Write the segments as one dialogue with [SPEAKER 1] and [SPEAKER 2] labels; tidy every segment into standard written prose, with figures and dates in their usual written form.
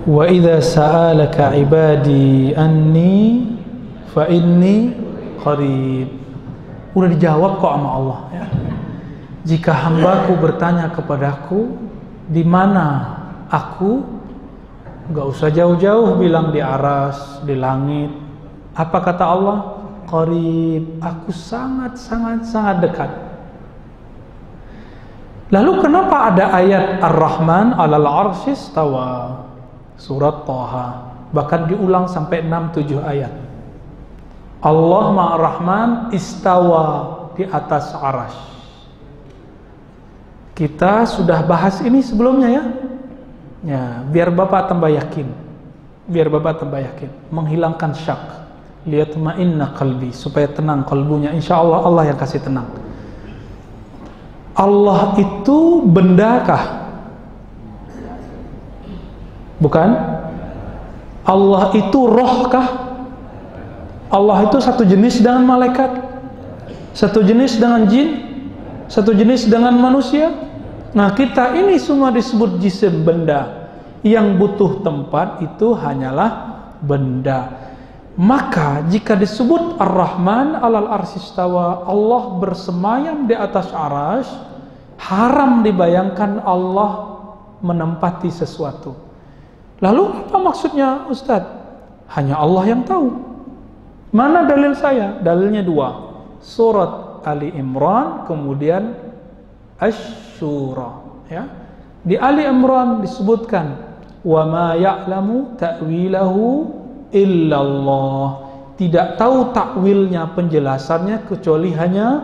[SPEAKER 1] Wa idza sa'alaka ibadi anni fa inni qarib. Udah dijawab kok sama Allah ya. Jika hambaku bertanya kepadaku di mana aku, nggak usah jauh-jauh bilang di aras, di langit. Apa kata Allah? Qarib, aku sangat dekat. Lalu kenapa ada ayat Ar-Rahman 'alal 'arsy istawa? Surat Thaha, bahkan diulang sampai 6-7 ayat. Allah Maha Rahman istawa di atas arasy. Kita sudah bahas ini sebelumnya ya. Ya, biar Bapak tambah yakin. Menghilangkan syak. Liyatma'inna qalbi, supaya tenang kalbunya. Insyaallah Allah yang kasih tenang. Allah itu bendakah? Bukan. Allah itu rohkah? Allah itu satu jenis dengan malaikat, satu jenis dengan jin, satu jenis dengan manusia. Nah, kita ini semua disebut jisim, benda. Yang butuh tempat itu hanyalah benda. Maka jika disebut Ar-Rahman 'alal 'arsy istawa, Allah bersemayam di atas arasy, haram dibayangkan Allah menempati sesuatu. Lalu apa maksudnya Ustaz? Hanya Allah yang tahu. Mana dalil saya? Dalilnya 2. Surat Ali Imran, kemudian Asy-Syura ya. Di Ali Imran disebutkan wa ma ya'lamu ta'wilahu illallah. Tidak tahu takwilnya, penjelasannya kecuali hanya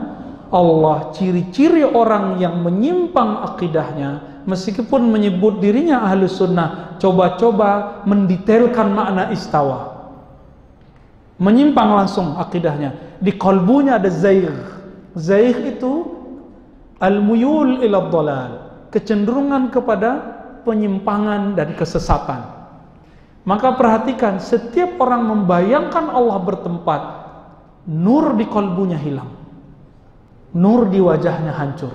[SPEAKER 1] Allah. Ciri-ciri orang yang menyimpang akidahnya, meskipun menyebut dirinya ahlu sunnah, coba-coba mendetailkan makna istawa, menyimpang langsung akidahnya. Di kalbunya ada zaigh. Zaigh itu al-muyul ila dhalal, kecenderungan kepada penyimpangan dan kesesatan. Maka perhatikan, setiap orang membayangkan Allah bertempat, nur di kalbunya hilang, nur di wajahnya hancur.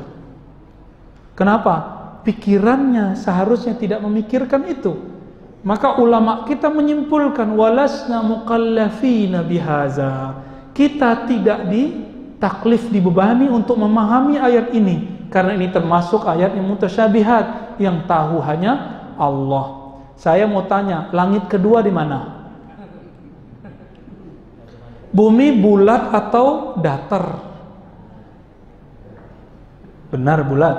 [SPEAKER 1] Kenapa? Pikirannya seharusnya tidak memikirkan itu. Maka ulama kita menyimpulkan walasna mukallafina bihaza. Kita tidak ditaklif, dibebani untuk memahami ayat ini, karena ini termasuk ayat yang mutasyabihat, yang tahu hanya Allah. Saya mau tanya, langit kedua di mana? Bumi bulat atau datar? Benar bulat.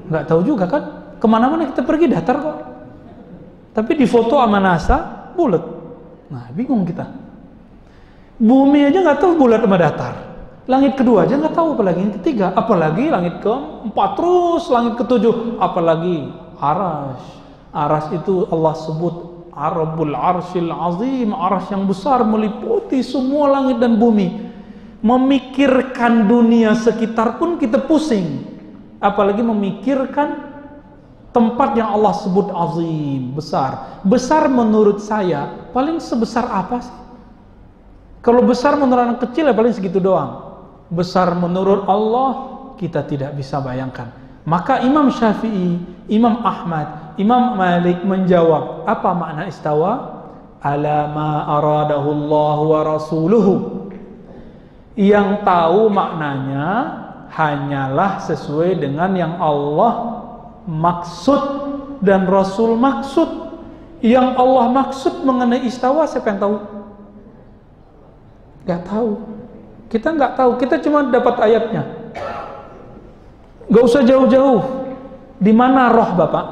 [SPEAKER 1] Nggak tahu juga kan, kemana-mana kita pergi datar kok, tapi di foto sama NASA bulat. Nah, bingung kita. Bumi aja nggak tahu bulat sama datar, langit kedua aja nggak tahu, apalagi yang ketiga, apalagi langit keempat, terus langit ketujuh, apalagi arasy. Arasy itu Allah sebut Rabbul Arsyil Azim, arasy yang besar meliputi semua langit dan bumi. Memikirkan dunia sekitar pun kita pusing, apalagi memikirkan tempat yang Allah sebut azim, besar. Besar menurut saya paling sebesar apa sih? Kalau besar menurut anak kecil ya paling segitu doang. Besar menurut Allah kita tidak bisa bayangkan. Maka Imam Syafi'i, Imam Ahmad, Imam Malik menjawab, apa makna istawa? Ala ma aradahu Allah wa rasuluhu. Yang tahu maknanya hanyalah sesuai dengan yang Allah maksud dan Rasul maksud. Yang Allah maksud mengenai istawa, siapa yang tahu? Gak tahu. Kita gak tahu, kita cuma dapat ayatnya. Gak usah jauh-jauh. Di mana roh Bapak?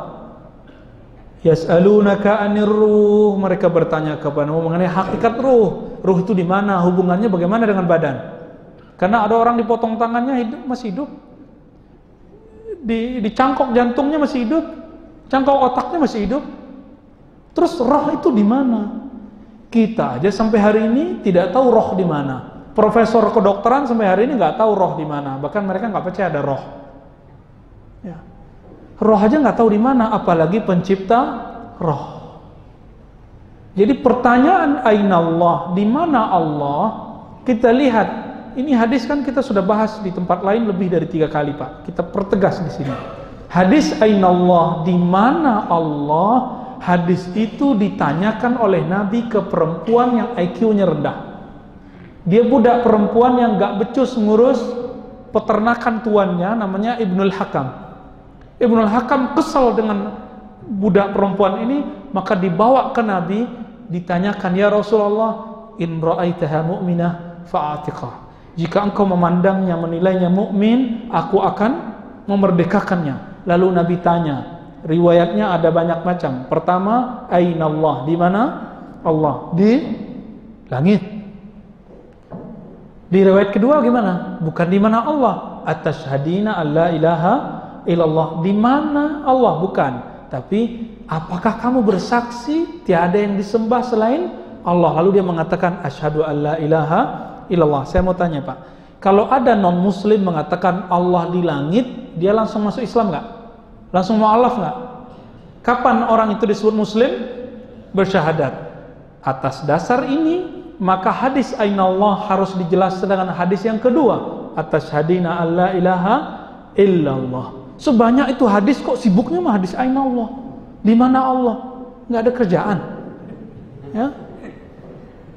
[SPEAKER 1] Yas'alunaka 'anir ruh, mereka bertanya kepadamu mengenai hakikat ruh. Ruh itu di mana? Hubungannya bagaimana dengan badan? Karena ada orang dipotong tangannya hidup, masih hidup. Dicangkok jantungnya masih hidup, cangkok otaknya masih hidup. Terus roh itu di mana? Kita aja sampai hari ini tidak tahu roh di mana. Profesor kedokteran sampai hari ini nggak tahu roh di mana. Bahkan mereka nggak percaya ada roh. Ya. Roh aja nggak tahu di mana, apalagi pencipta roh. Jadi pertanyaan aina Allah, di mana Allah? Kita lihat, ini hadis kan kita sudah bahas di tempat lain lebih dari 3 kali Pak. Kita pertegas di sini. Hadis aina Allah, di mana Allah, hadis itu ditanyakan oleh Nabi ke perempuan yang IQ-nya rendah. Dia budak perempuan yang gak becus ngurus peternakan tuannya, namanya Ibnul Hakam. Ibnul Hakam kesal dengan budak perempuan ini, maka dibawa ke Nabi, ditanyakan, ya Rasulullah, in ra'aitaha mu'minah fa'atiqah. Jika engkau memandangnya, menilainya mukmin, aku akan memerdekakannya. Lalu Nabi tanya, riwayatnya ada banyak macam. Pertama, aina Allah, di mana Allah? Di langit. Di riwayat kedua gimana? Bukan di mana Allah. Atashhadina alla ilaha illallah. Di mana Allah? Bukan. Tapi apakah kamu bersaksi tiada yang disembah selain Allah? Lalu dia mengatakan asyhadu alla ilaha illallah. Saya mau tanya Pak, kalau ada non muslim mengatakan Allah di langit, dia langsung masuk Islam nggak? Langsung mu'alaf nggak? Kapan orang itu disebut muslim? Bersyahadat. Atas dasar ini, maka hadis ainallah harus dijelaskan dengan hadis yang kedua, atashhadina alla ilaha illallah. Sebanyak itu hadis, kok sibuknya mah hadis ainallah. Di mana Allah? Nggak ada kerjaan. Ya?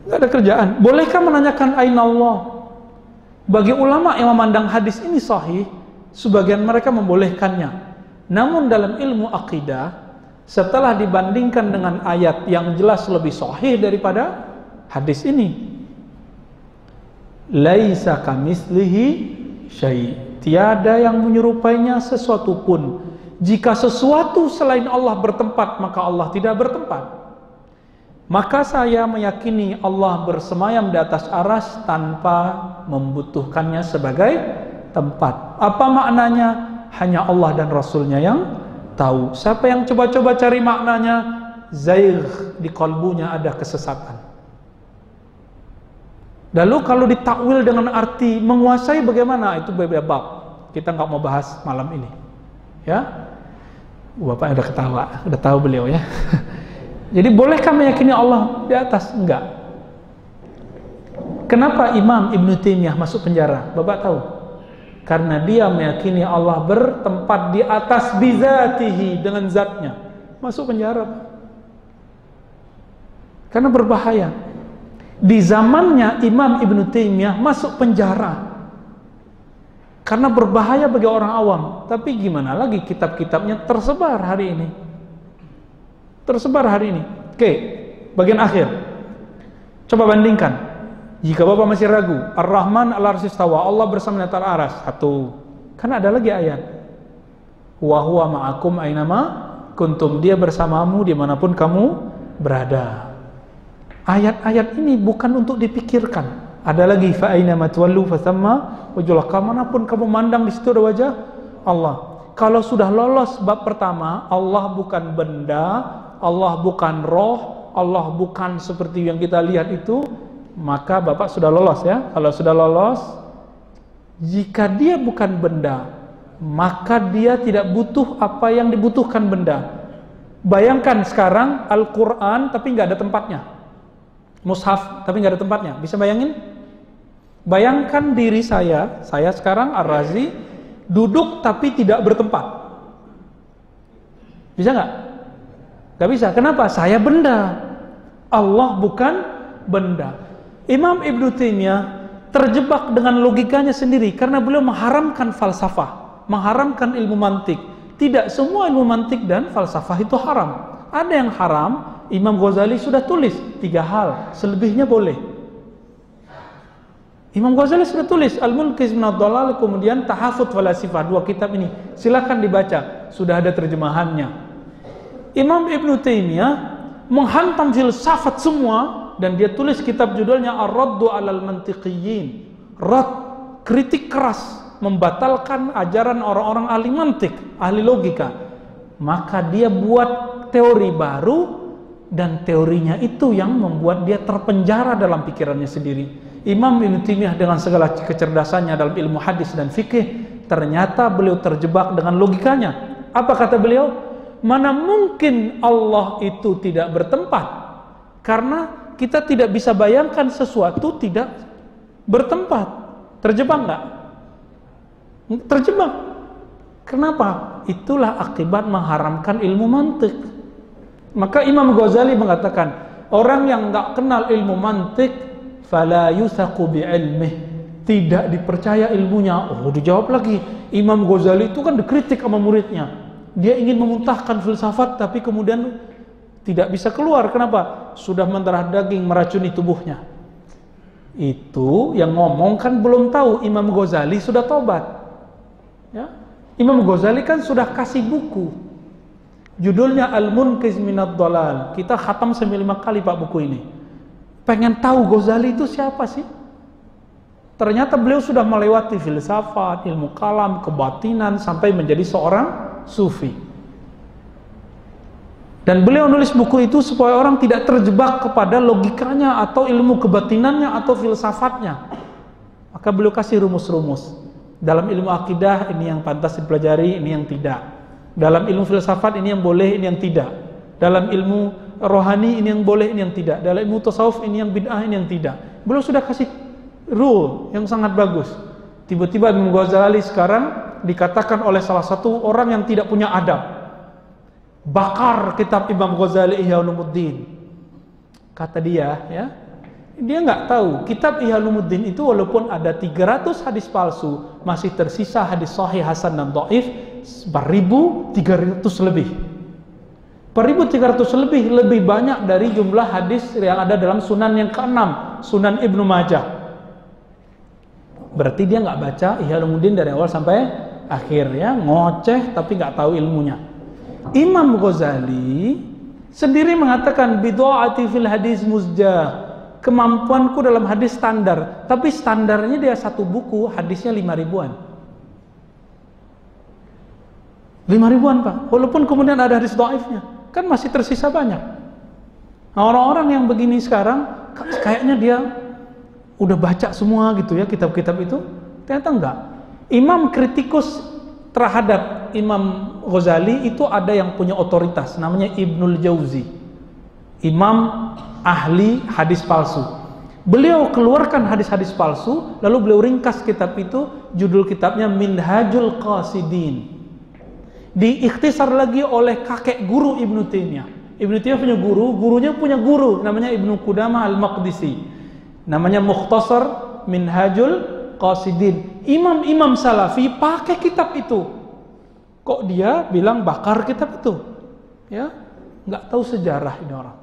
[SPEAKER 1] Nggak ada kerjaan. Bolehkah menanyakan ainallah? Bagi ulama yang memandang hadis ini sahih, sebagian mereka membolehkannya. Namun dalam ilmu akidah, setelah dibandingkan dengan ayat yang jelas lebih sahih daripada hadis ini, laisa kamitslihi syai', tiada yang menyerupainya sesuatu pun. Jika sesuatu selain Allah bertempat, maka Allah tidak bertempat. Maka saya meyakini Allah bersemayam di atas arsy tanpa membutuhkannya sebagai tempat. Apa maknanya? Hanya Allah dan Rasulnya yang tahu. Siapa yang coba-coba cari maknanya, zaigh, di kalbunya ada kesesatan. Lalu kalau ditakwil dengan arti menguasai, bagaimana? Itu berbeda bab. Kita nggak mau bahas malam ini. Ya, Bapak udah ketawa, udah tahu beliau ya. Jadi bolehkah meyakini Allah di atas? Enggak. Kenapa Imam Ibn Taimiyah masuk penjara? Bapak tahu? Karena dia meyakini Allah bertempat di atas bizatihi, dengan zatnya. Masuk penjara. Karena berbahaya. Di zamannya Imam Ibn Taimiyah masuk penjara karena berbahaya bagi orang awam. Tapi gimana lagi, kitab-kitabnya tersebar hari ini. Tersebar hari ini. Oke, bagian akhir. Coba bandingkan. Jika Bapak masih ragu, Ar-Rahman 'alal 'arsy istawa, Allah bersama di atas arsy. Satu. Kan ada lagi ayat. Wa huwa ma'akum ainama kuntum, dia bersamamu dimanapun kamu berada. Ayat-ayat ini bukan untuk dipikirkan. Ada lagi, fa aina matwallu fasamma wajhullah, kemanapun kamu mandang di situ ada wajah Allah. Kalau sudah lolos bab pertama, Allah bukan benda, Allah bukan roh, Allah bukan seperti yang kita lihat itu, maka Bapak sudah lolos ya. Kalau sudah lolos, jika dia bukan benda, maka dia tidak butuh apa yang dibutuhkan benda. Bayangkan sekarang Al-Quran tapi nggak ada tempatnya, mushaf tapi nggak ada tempatnya. Bisa bayangin? Bayangkan diri saya sekarang Ar-Razi duduk tapi tidak bertempat. Bisa nggak? Nggak bisa. Kenapa? Saya benda, Allah bukan benda. Imam Ibn Taimiyah terjebak dengan logikanya sendiri karena beliau mengharamkan falsafah, mengharamkan ilmu mantik. Tidak semua ilmu mantik dan falsafah itu haram. Ada yang haram. Imam Ghazali sudah tulis 3 hal, selebihnya boleh. Imam Ghazali sudah tulis Al-Munqiz minad Dhalal, kemudian Tahafut Falasifah, 2 kitab ini silakan dibaca, sudah ada terjemahannya. Imam Ibn Taimiyah menghantam filsafat semua dan dia tulis kitab judulnya Ar-Raddu 'alal Mantiqiyyin. Rad, kritik keras, membatalkan ajaran orang-orang ahli mantik, ahli logika. Maka dia buat teori baru dan teorinya itu yang membuat dia terpenjara dalam pikirannya sendiri. Imam Ibn Taimiyah dengan segala kecerdasannya dalam ilmu hadis dan fikih, ternyata beliau terjebak dengan logikanya. Apa kata beliau? Mana mungkin Allah itu tidak bertempat? Karena kita tidak bisa bayangkan sesuatu tidak bertempat. Terjebak nggak? Terjebak. Kenapa? Itulah akibat mengharamkan ilmu mantik. Maka Imam Ghazali mengatakan, orang yang nggak kenal ilmu mantik, fala yusaqu bi ilmih, tidak dipercaya ilmunya. Oh, dijawab lagi. Imam Ghazali itu kan dikritik sama muridnya. Dia ingin memuntahkan filsafat, tapi kemudian tidak bisa keluar. Kenapa? Sudah mendarah daging, meracuni tubuhnya. Itu yang ngomong kan belum tahu Imam Ghazali sudah tobat. Ya? Imam Ghazali kan sudah kasih buku. Judulnya Al-Munqiz Minad Dhalal. Kita khatam 5 kali Pak buku ini. Pengen tahu Ghazali itu siapa sih? Ternyata beliau sudah melewati filsafat, ilmu kalam, kebatinan, sampai menjadi seorang sufi. Dan beliau nulis buku itu supaya orang tidak terjebak kepada logikanya atau ilmu kebatinannya atau filsafatnya. Maka beliau kasih rumus-rumus. Dalam ilmu akidah ini yang pantas dipelajari, ini yang tidak. Dalam ilmu filsafat ini yang boleh, ini yang tidak. Dalam ilmu rohani ini yang boleh, ini yang tidak. Dalam ilmu tasawuf ini yang bid'ah, ini yang tidak. Beliau sudah kasih rule yang sangat bagus. Tiba-tiba Imam Ghazali sekarang dikatakan oleh salah satu orang yang tidak punya adab, bakar kitab Imam Ghazali Ihya Ulumuddin. Kata dia, ya, dia nggak tahu kitab Ihya Ulumuddin itu walaupun ada 300 hadis palsu, masih tersisa hadis sahih, hasan dan dhaif 4.300 lebih. 4.300 lebih banyak dari jumlah hadis yang ada dalam sunan yang ke-6, Sunan Ibnu Majah. Berarti dia nggak baca Ihya Ulumuddin dari awal sampai akhir, ya, ngoceh tapi nggak tahu ilmunya. Imam Ghazali sendiri mengatakan bid'ati fil hadis muzjah, kemampuanku dalam hadis standar, tapi standarnya dia satu buku hadisnya 5 ribuan. 5 ribuan Pak, walaupun kemudian ada hadis dhaifnya, kan masih tersisa banyak. Nah, orang-orang yang begini sekarang kayaknya dia udah baca semua gitu ya kitab-kitab itu, ternyata enggak. Imam kritikus terhadap Imam Ghazali itu ada yang punya otoritas, namanya Ibnul Jauzi, imam ahli hadis palsu. Beliau keluarkan hadis-hadis palsu, lalu beliau ringkas kitab itu, judul kitabnya Minhajul Qasidin. Diikhtisar lagi oleh kakek guru Ibnu Taimiyah. Ibnu Taimiyah punya guru, gurunya punya guru, namanya Ibnu Qudamah Al-Maqdisi. Namanya Mukhtasar Minhajul Qasidin. Imam-imam salafi pakai kitab itu. Kok dia bilang bakar kitab itu? Ya, nggak tahu sejarah ini orang.